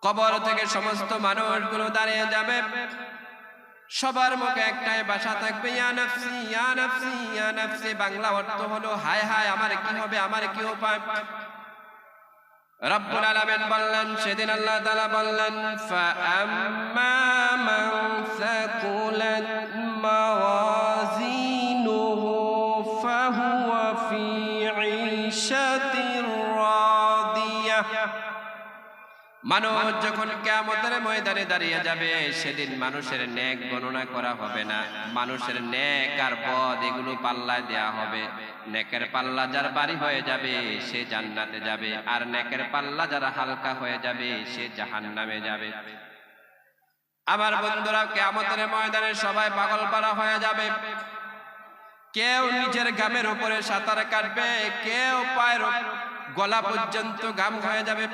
কবর থেকে সমস্ত মানুষগুলো দাঁড়িয়ে যাবে, সবার মুখে একটাই ভাষা থাকবে, ইয়া নাফসি ইয়া নাফসি ইয়া নাফসি। বাংলা অর্থ হলো হায় হায় আমার কি হবে, আমার কি উপায়। রব্বুল আলামিন বললেন, সেদিন আল্লাহ তাআলা বললেন, ফাআম্মা মান সাকুলাত মাওয়াজিনুহু ফাহুয়া ফি ঈশাতির রাদিয়াহ। মানুষ যখন কিয়ামতের ময়দানে দাঁড়িয়ে যাবে, সেদিন মানুষের নেক গণনা করা হবে না, মানুষের নেক আর বদ এগুলো পাল্লায় দেয়া হবে। নেকের পাল্লা যার ভারী হয়ে যাবে সে জান্নাতে যাবে, আর নেকের পাল্লা যারা হালকা হয়ে যাবে সে জাহান্নামে যাবে। আমার বন্ধুরা, কিয়ামতের ময়দানে সবাই পাগল পারা হয়ে যাবে। কেউ নিজের গামের উপরে সাঁতার কাটবে, কেউ পায়ের গলা পর্যন্ত গাম হয়ে যাবে।